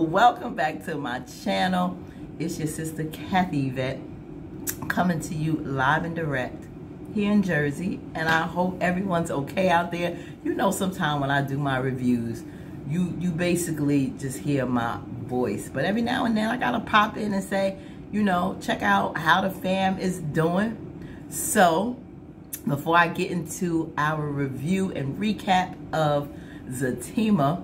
welcome back to my channel. It's your sister Kathy Yvette coming to you live and direct here in Jersey, and I hope everyone's okay out there. You know, sometime when I do my reviews, you basically just hear my voice, but every now and then I gotta pop in and say, you know, check out how the fam is doing. So before I get into our review and recap of Zatima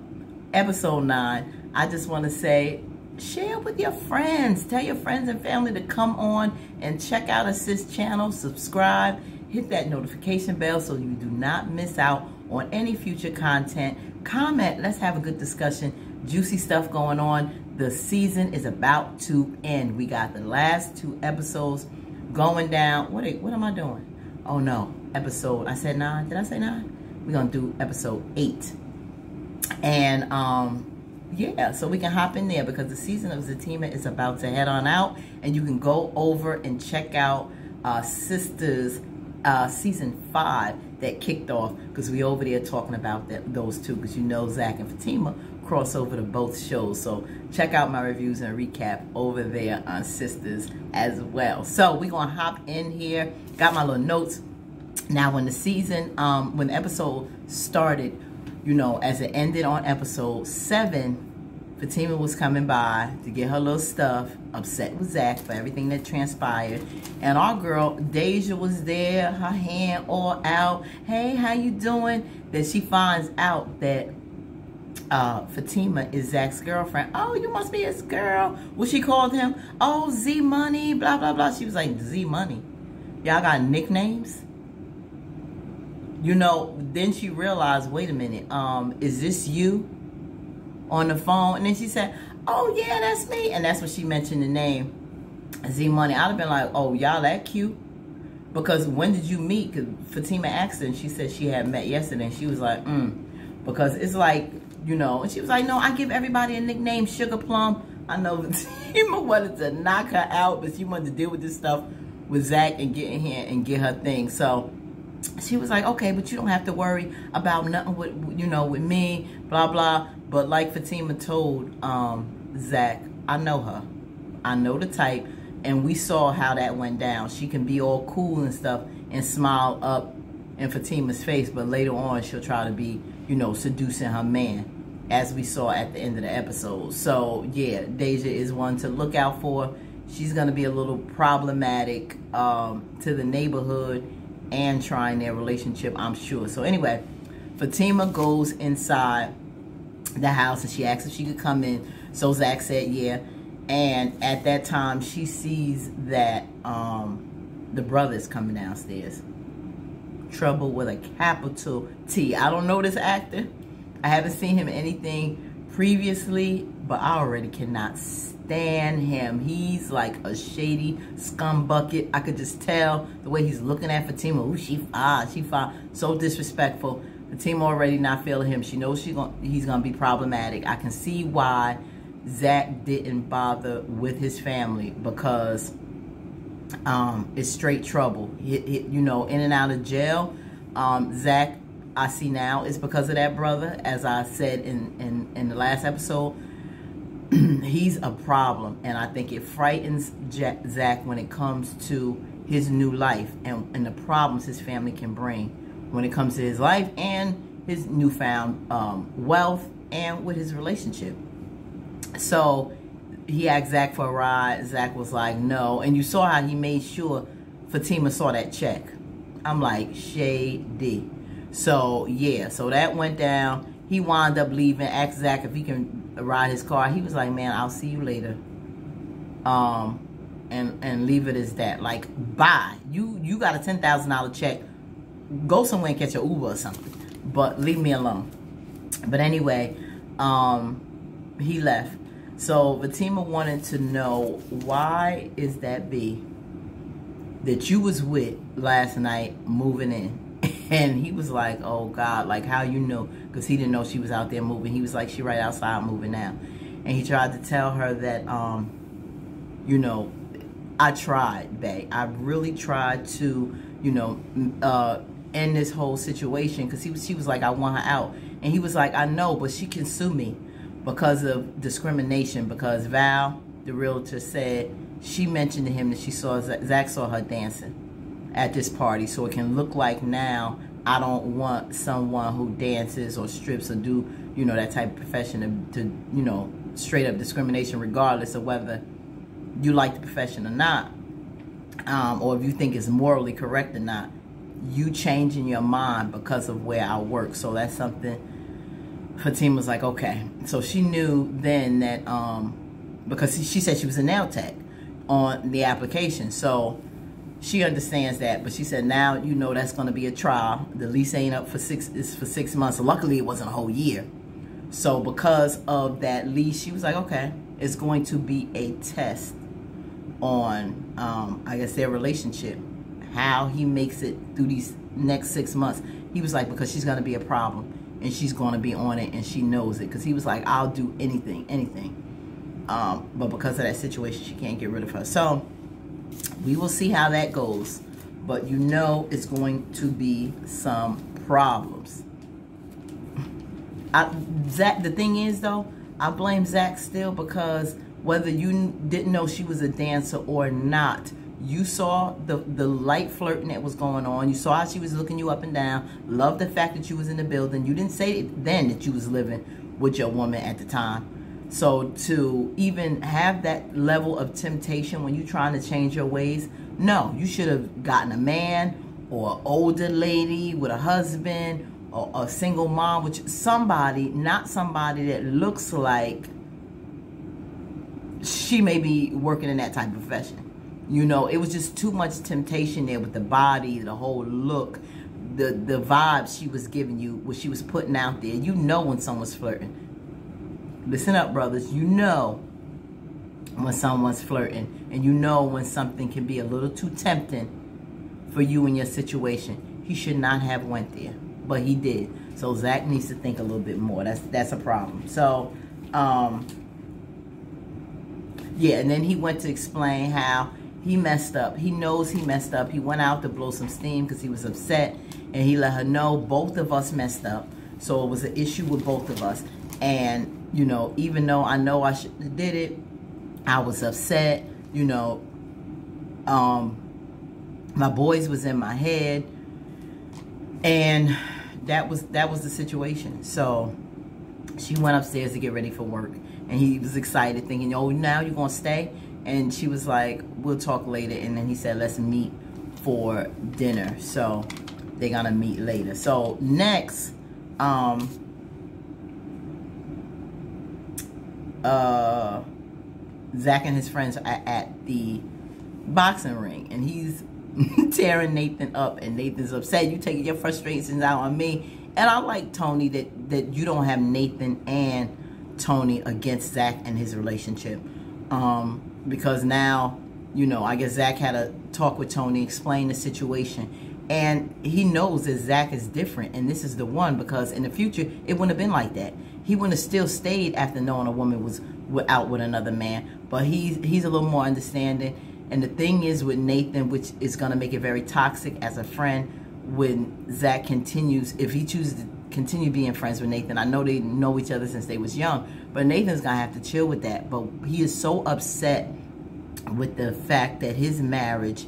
episode 9, I just want to say, share with your friends. Tell your friends and family to come on and check out Assist channel. Subscribe. Hit that notification bell so you do not miss out on any future content. Comment. Let's have a good discussion. Juicy stuff going on. The season is about to end. We got the last 2 episodes going down. What am I doing? Oh no. Episode. I said 9. Did I say 9? We're going to do episode 8. And yeah, so we can hop in there because the season of Zatima is about to head on out, and you can go over and check out SISTAS season 5 that kicked off, because we over there talking about those 2, because you know Zach and Fatima cross over to both shows. So check out my reviews and recap over there on SISTAS as well. So we're gonna hop in here. Got my little notes. Now when the season, when the episode started, you know, as it ended on episode 7, Fatima was coming by to get her little stuff, upset with Zach for everything that transpired. And our girl, Deja, was there, her hand all out. Hey, how you doing? Then she finds out that Fatima is Zach's girlfriend. Oh, you must be his girl. What she called him? Oh, Z Money, blah, blah, blah. She was like, Z Money. Y'all got nicknames? You know, then she realized, wait a minute, is this you on the phone? And then she said, oh yeah, that's me. And that's when she mentioned the name Z Money. I'd have been like, oh, y'all that cute? Because when did you meet? Because Fatima asked her, and she said she had met yesterday. And she was like, because it's like, you know, and she was like, no, I give everybody a nickname, Sugar Plum. I know Fatima wanted to knock her out, but she wanted to deal with this stuff with Zach and get in here and get her thing. So she was like, okay, but you don't have to worry about nothing with, you know, with me, blah, blah. But like Fatima told Zach, I know her. I know the type. And we saw how that went down. She can be all cool and stuff and smile up in Fatima's face, but later on she'll try to be, you know, seducing her man, as we saw at the end of the episode. So yeah, Deja is one to look out for. She's going to be a little problematic to the neighborhood and trying their relationship, I'm sure. So anyway, Fatima goes inside the house and she asks if she could come in. So Zach said yeah. And at that time, she sees that the brother's coming downstairs. Trouble with a capital T. I don't know this actor. I haven't seen him in anything previously, but I already cannot stand him. He's like a shady scumbucket. I could just tell the way he's looking at Fatima. Ooh, she fine. So disrespectful. Fatima already not feeling him. She knows he's gonna be problematic. I can see why Zach didn't bother with his family, because it's straight trouble. You know, in and out of jail. Zach, I see now, is because of that brother. As I said in the last episode, he's a problem, and I think it frightens Zach when it comes to his new life and the problems his family can bring when it comes to his life and his newfound wealth and with his relationship. So he asked Zach for a ride. Zach was like, no. And you saw how he made sure Fatima saw that check. I'm like, shady. So yeah, so that went down. He wound up leaving, asked Zach if he can ride his car. He was like, man, I'll see you later. And leave it as that. Like, bye. You got a $10,000 check. Go somewhere and catch an Uber or something. But leave me alone. But anyway, he left. So Fatima wanted to know, why is that B that you was with last night moving in? And he was like, oh God, like how you know? Because he didn't know she was out there moving. He was like, she right outside moving now. And he tried to tell her that, you know, I tried, babe. I really tried to, you know, end this whole situation. Because she was like, I want her out. And he was like, I know, but she can sue me. because of discrimination, because Val, the realtor, said she mentioned to him that Zach saw her dancing at this party, so it can look like now I don't want someone who dances or strips or do, you know, that type of profession to you know, straight up discrimination regardless of whether you like the profession or not, or if you think it's morally correct or not. You changing your mind because of where I work. So that's something Fatima was like, okay. So she knew then that, because she said she was a nail tech on the application. So she understands that, but she said, now you know that's going to be a trial. The lease ain't up for 6 months. So luckily it wasn't a whole year. So because of that lease, she was like, okay, it's going to be a test on, I guess, their relationship, how he makes it through these next 6 months. He was like, because she's going to be a problem and she's going to be on it and she knows it. Because he was like, I'll do anything. But because of that situation, she can't get rid of her. So we will see how that goes. But you know it's going to be some problems. Zach, the thing is though, I blame Zach still, because whether you didn't know she was a dancer or not, you saw the light flirting that was going on. You saw how she was looking you up and down. Loved the fact that you was in the building. You didn't say then that you was living with your woman at the time. So to even have that level of temptation when you're trying to change your ways, no, you should have gotten a man or an older lady with a husband or a single mom, which somebody, not somebody that looks like she may be working in that type of profession. You know, it was just too much temptation there with the body, the whole look, the vibes she was giving you, what she was putting out there. You know when someone's flirting. Listen up, brothers. You know when someone's flirting, and you know when something can be a little too tempting for you in your situation. He should not have went there, but he did. So Zach needs to think a little bit more. That's a problem. So, yeah, and then he went to explain how he messed up. He knows he messed up. He went out to blow some steam because he was upset, and he let her know both of us messed up. So it was an issue with both of us. And, you know, even though I know I shouldn't have did it, I was upset. You know, my boys was in my head, and that was the situation. So she went upstairs to get ready for work, and he was excited, thinking, oh, now you're gonna stay? And she was like, we'll talk later. And then he said, let's meet for dinner. So they're gonna meet later. So next, Zach and his friends are at the boxing ring, and he's tearing Nathan up, and Nathan's upset. You taking your frustrations out on me. And I like Tony that you don't have Nathan and Tony against Zach and his relationship, because now, you know, I guess Zach had a talk with Tony, explain the situation, and he knows that Zach is different, and this is the one, because in the future it wouldn't have been like that. He wouldn't have still stayed after knowing a woman was out with another man, but he's a little more understanding. And the thing is with Nathan, which is going to make it very toxic as a friend, when Zach continues, if he chooses to continue being friends with Nathan. I know they know each other since they was young, but Nathan's going to have to chill with that. But he is so upset with the fact that his marriage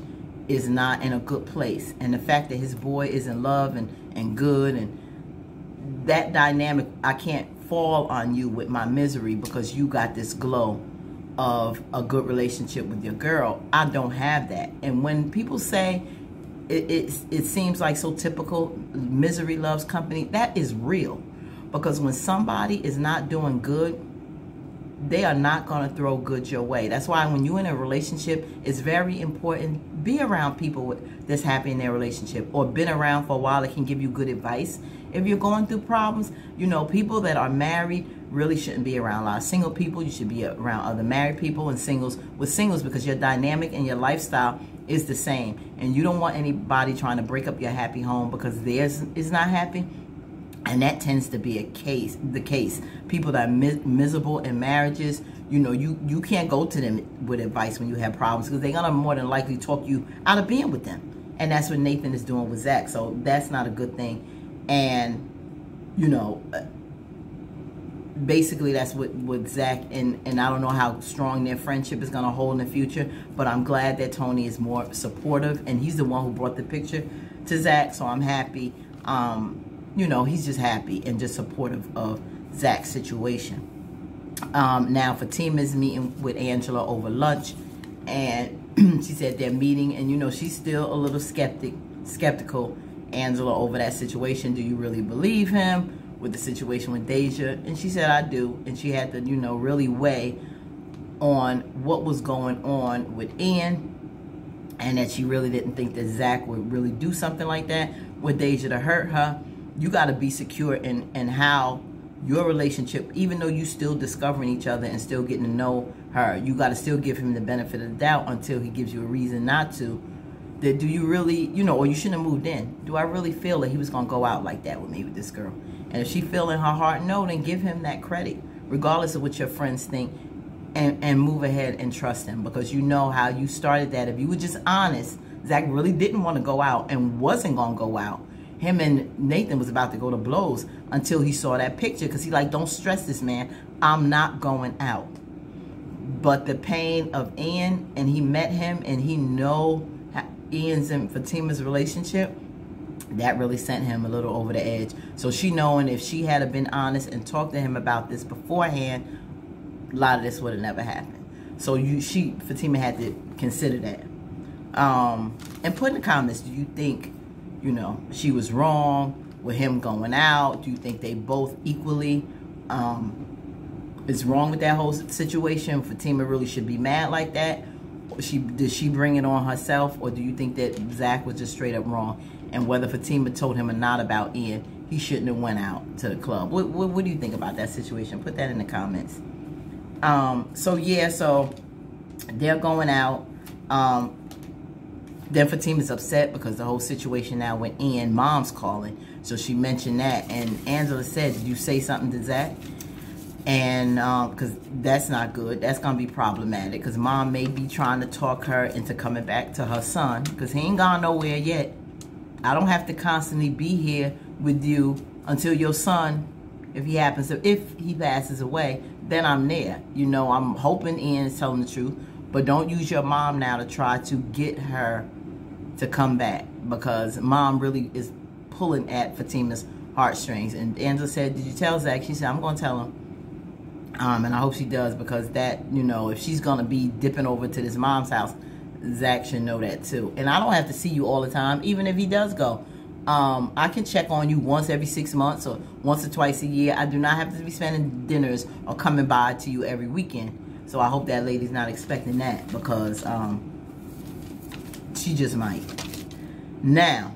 is not in a good place, and the fact that his boy is in love and good, and that dynamic, I can't fall on you with my misery because you got this glow of a good relationship with your girl. I don't have that. And when people say it seems like so typical, misery loves company, that is real. Because when somebody is not doing good, they are not going to throw good your way. That's why when you're in a relationship, it's very important, be around people that's happy in their relationship, or been around for a while that can give you good advice. If you're going through problems, you know, people that are married really shouldn't be around a lot of single people. You should be around other married people and singles, because your dynamic and your lifestyle is the same. And you don't want anybody trying to break up your happy home because theirs is not happy. And that tends to be the case. People that are miserable in marriages, you know, you can't go to them with advice when you have problems, because they're going to more than likely talk you out of being with them. And that's what Nathan is doing with Zach. So that's not a good thing. And, you know, basically that's what Zach and I don't know how strong their friendship is going to hold in the future, but I'm glad that Tony is more supportive, and he's the one who brought the picture to Zach, so I'm happy. You know, he's just happy and just supportive of Zach's situation. Now Fatima's meeting with Angela over lunch, and she said they're meeting, and you know, she's still a little skeptical, Angela, over that situation. Do you really believe him with the situation with Deja? And she said, I do. And she had to, you know, really weigh on what was going on with Ian, and that she really didn't think that Zach would really do something like that with Deja to hurt her. You got to be secure in how your relationship, even though you still discovering each other and still getting to know her, you got to still give him the benefit of the doubt until he gives you a reason not to. That do you really, you know, or you shouldn't have moved in. Do I really feel that he was going to go out like that with me, with this girl? And if she feel in her heart no, then give him that credit, regardless of what your friends think, and move ahead and trust him, because you know how you started that. If you were just honest, Zach really didn't want to go out and wasn't going to go out. Him and Nathan was about to go to blows until he saw that picture, because he like, don't stress this, man. I'm not going out. But the pain of Ian, and he met him, and he know Ian's and Fatima's relationship, that really sent him a little over the edge. So she knowing if she had been honest and talked to him about this beforehand, a lot of this would have never happened. So Fatima had to consider that. And put in the comments, do you think, you know, she was wrong with him going out? Do you think they both equally is wrong with that whole situation? Fatima really should be mad like that? Did she bring it on herself, or do you think that Zach was just straight up wrong? And whether Fatima told him or not about Ian, he shouldn't have went out to the club. What do you think about that situation? Put that in the comments. So yeah, so they're going out. Then Fatima's upset because the whole situation now with Ian, mom's calling. So she mentioned that, and Angela said, did you say something to Zach? And because that's not good. That's going to be problematic, because mom may be trying to talk her into coming back to her son, because he ain't gone nowhere yet. I don't have to constantly be here with you until your son, if he passes away, then I'm there. You know, I'm hoping Ian is telling the truth, but don't use your mom now to try to get her to come back, because mom really is pulling at Fatima's heartstrings. And Angela said, did you tell Zach? She said, I'm going to tell him. And I hope she does, because that, you know, if she's going to be dipping over to this mom's house, Zach should know that too. And I don't have to see you all the time, even if he does go. I can check on you once every 6 months or once or twice a year. I do not have to be spending dinners or coming by to you every weekend. So I hope that lady's not expecting that, because she just might. Now,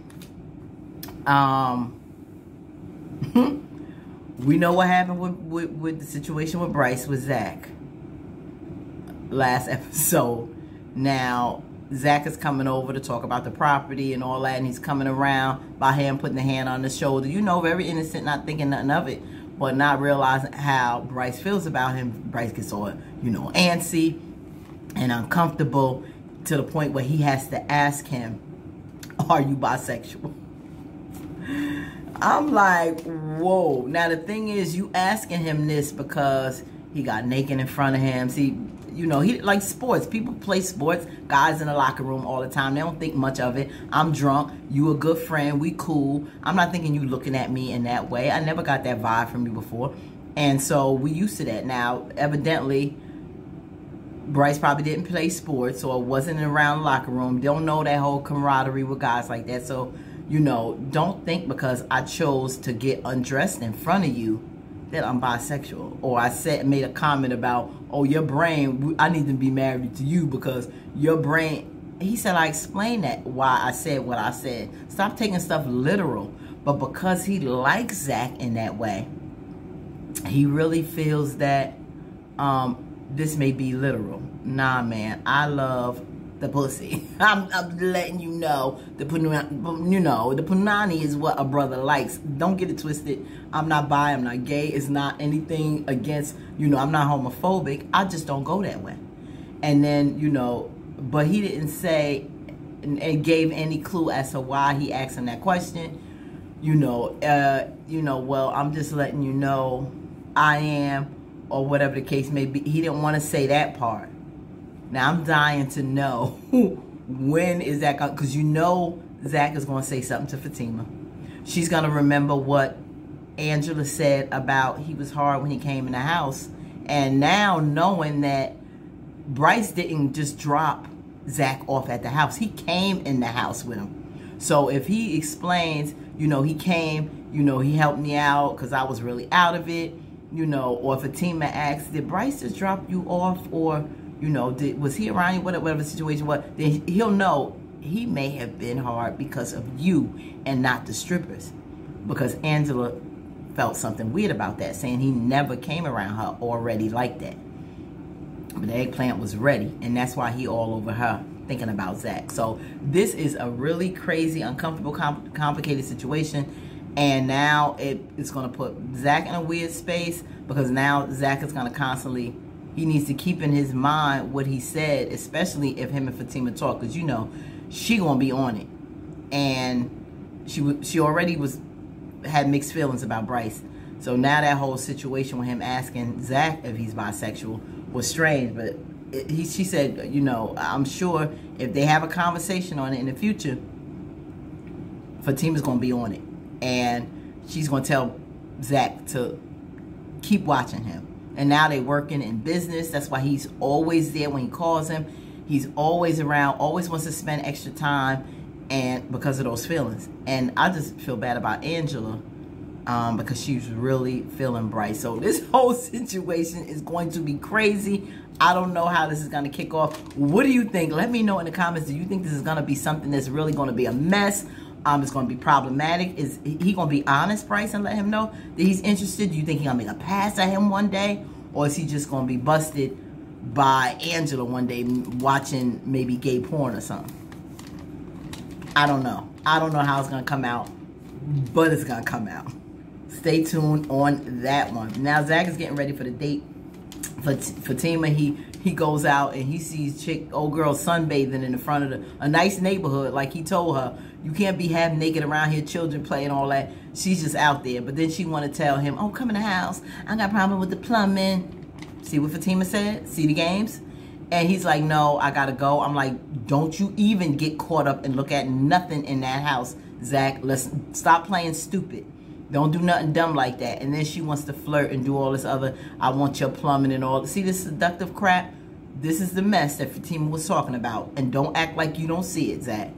we know what happened with the situation with BRYCE with Zach last episode. Now, Zach is coming over to talk about the property and all that, and he's coming around by him putting the hand on the shoulder. You know, very innocent, not thinking nothing of it, but not realizing how BRYCE feels about him. BRYCE gets all, you know, antsy and uncomfortable to the point where he has to ask him, are you bisexual? I'm like, whoa. Now, the thing is, you asking him this because he got naked in front of him. See, you know, he like sports. People play sports. Guys in the locker room all the time. They don't think much of it. I'm drunk. You a good friend. We cool. I'm not thinking you looking at me in that way. I never got that vibe from you before. And so we used to that. Now, evidently, BRYCE probably didn't play sports or wasn't around the locker room. Don't know that whole camaraderie with guys like that. So, you know, don't think because I chose to get undressed in front of you that I'm bisexual. Or I made a comment about, oh, your brain, I need to be married to you because your brain. He said, I explained that, why I said what I said. Stop taking stuff literal. But because he likes Zach in that way, he really feels that this may be literal. Nah, man, I love the pussy. I'm letting you know, the punani is what a brother likes. Don't get it twisted. I'm not bi, I'm not gay. It's not anything against, you know, I'm not homophobic. I just don't go that way. And then, you know, but he didn't say and gave any clue as to why he asked him that question. Well, I'm just letting you know I am, or whatever the case may be. He didn't want to say that part. Now, I'm dying to know when is that going, because you know Zach is going to say something to Fatima. She's going to remember what Angela said about he was hard when he came in the house. And now knowing that Bryce didn't just drop Zach off at the house. He came in the house with him. So if he explains, you know, he came, you know, he helped me out because I was really out of it, you know, or Fatima asks, did Bryce just drop you off, or, you know, was he around you, whatever the situation was, then he'll know he may have been hard because of you and not the strippers. Because Angela felt something weird about that, saying he never came around her already like that. But the eggplant was ready, and that's why he all over her thinking about Zach. So this is a really crazy, uncomfortable, complicated situation. And now it's going to put Zach in a weird space, because now Zach is going to constantly, he needs to keep in his mind what he said, especially if him and Fatima talk, because, you know, she going to be on it. And she already had mixed feelings about Bryce. So now that whole situation with him asking Zach if he's bisexual was strange. But she said, you know, I'm sure if they have a conversation on it in the future, Fatima's going to be on it. And she's going to tell Zach to keep watching him. And now they're working in business. That's why he's always there when he calls him. He's always around, always wants to spend extra time, and because of those feelings. And I just feel bad about Angela, because she's really feeling Bryce. So this whole situation is going to be crazy. I don't know how this is going to kick off. What do you think? Let me know in the comments. Do you think this is going to be something that's really going to be a mess? It's going to be problematic. Is he going to be honest, Bryce, and let him know that he's interested? Do you think he's going to make a pass at him one day? Or is he just going to be busted by Angela one day watching maybe gay porn or something? I don't know. I don't know how it's going to come out, but it's going to come out. Stay tuned on that one. Now, Zach is getting ready for the date. Fatima, he goes out and he sees old girl sunbathing in the front of a nice neighborhood, like he told her. You can't be half naked around here, children playing, all that. She's just out there. But then she want to tell him, oh, come in the house. I got a problem with the plumbing. See what Fatima said? See the games? And he's like, no, I got to go. I'm like, don't you even get caught up and look at nothing in that house, Zach. Let's stop playing stupid. Don't do nothing dumb like that. And then she wants to flirt and do all this other, I want your plumbing and all. See this seductive crap? This is the mess that Fatima was talking about. And don't act like you don't see it, Zach.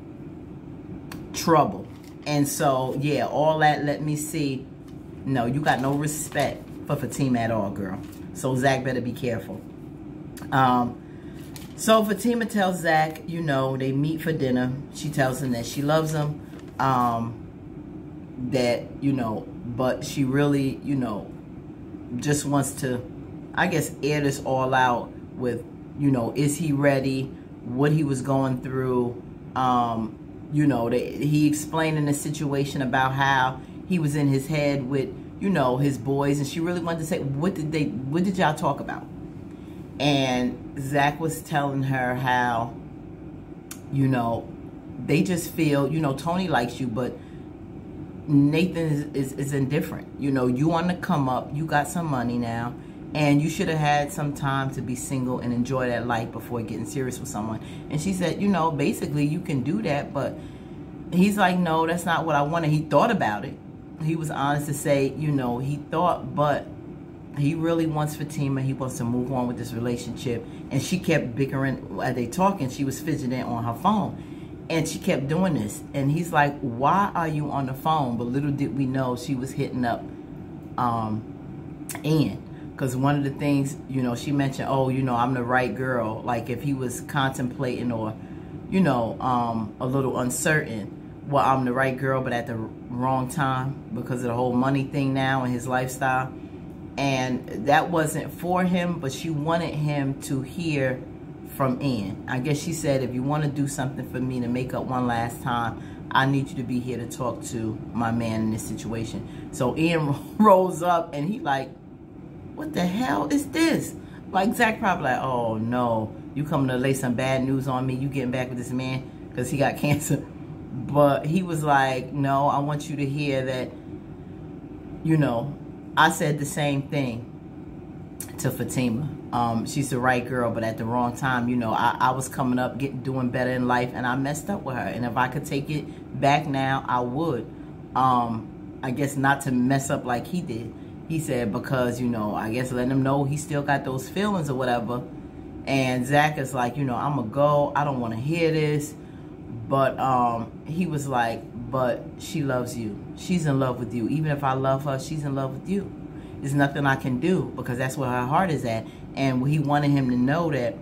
Trouble. And so, yeah, all that, let me see. No, you got no respect for Fatima at all, girl. So Zach better be careful. So Fatima tells Zach, you know, they meet for dinner. She tells him that she loves him. That, you know, but she really, you know, just wants to, I guess, air this all out with, you know, is he ready? What he was going through. You know, he explained in the situation about how he was in his head with, you know, his boys, and she really wanted to say, what did y'all talk about? And Zach was telling her how, you know, they just feel, you know, Tony likes you, but Nathan is indifferent. You know, you want to come up, you got some money now, and you should have had some time to be single and enjoy that life before getting serious with someone. And she said, you know, basically you can do that, but he's like, no, that's not what I wanted. He thought about it. He was honest to say, you know, he thought, but he really wants Fatima. He wants to move on with this relationship. And she kept bickering as they talking. She was fidgeting on her phone. And she kept doing this. And he's like, why are you on the phone? But little did we know she was hitting up Ian. Because one of the things, you know, she mentioned, oh, you know, I'm the right girl. Like if he was contemplating or, you know, a little uncertain, well, I'm the right girl, but at the wrong time because of the whole money thing now and his lifestyle. And that wasn't for him, but she wanted him to hear from Ian. I guess she said, if you want to do something for me to make up one last time, I need you to be here to talk to my man in this situation. So Ian rolls up and he like, what the hell is this? Like Zach probably like, oh no, you coming to lay some bad news on me, you getting back with this man because he got cancer. But he was like, no, I want you to hear that, you know, I said the same thing to Fatima. She's the right girl, but at the wrong time. You know, I was coming up, doing better in life, and I messed up with her. And if I could take it back now, I would. I guess not to mess up like he did. He said, because, you know, I guess letting him know he still got those feelings or whatever. And Zach is like, you know, I'm going to go. I don't want to hear this. But he was like, but she loves you. She's in love with you. Even if I love her, she's in love with you. There's nothing I can do, because that's where her heart is at. And he wanted him to know that,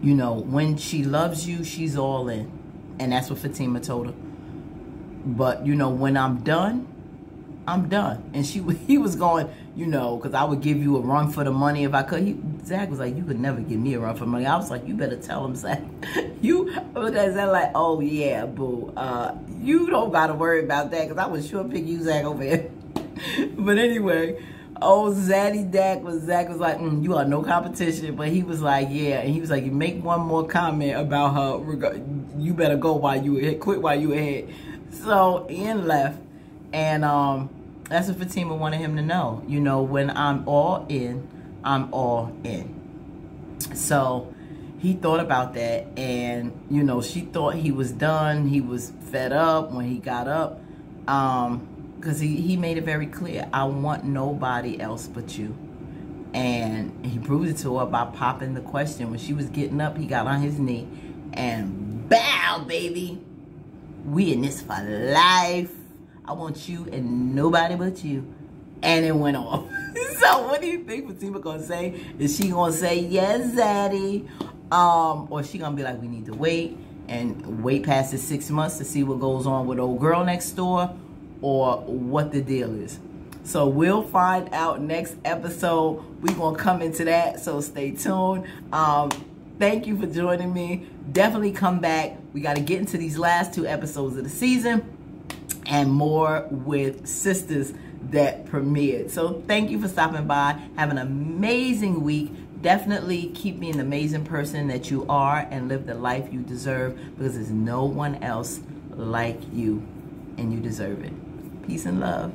you know, when she loves you, she's all in. And that's what Fatima told her. But, you know, when I'm done, I'm done. And he was going, you know, because I would give you a run for the money if I could. Zach was like, you could never give me a run for money. I was like, you better tell him, Zach. Zach like, oh, yeah, boo. You don't got to worry about that, because I would sure pick you, Zach, over here. But anyway, Zach was like, you are no competition. But he was like, yeah. And he was like, you make one more comment about her, you better go while you ahead, quit while you ahead. So Ian left. And that's what Fatima wanted him to know. You know, when I'm all in, I'm all in. So he thought about that. And, you know, she thought he was done. He was fed up when he got up. Because he made it very clear, I want nobody else but you. And he proved it to her by popping the question. When she was getting up, he got on his knee and bow, baby. We in this for life. I want you and nobody but you. And it went off. So what do you think Fatima gonna say? Is she gonna say, yes, Zaddy? Or is she gonna be like, we need to wait and wait past the 6 months to see what goes on with old girl next door? Or what the deal is. So we'll find out next episode. We're going to come into that, so stay tuned. Thank you for joining me. Definitely come back. We got to get into these last 2 episodes of the season and more with Sisters that premiered. So thank you for stopping by. Have an amazing week. Definitely keep being the amazing person that you are and live the life you deserve, because there's no one else like you and you deserve it. Peace and love.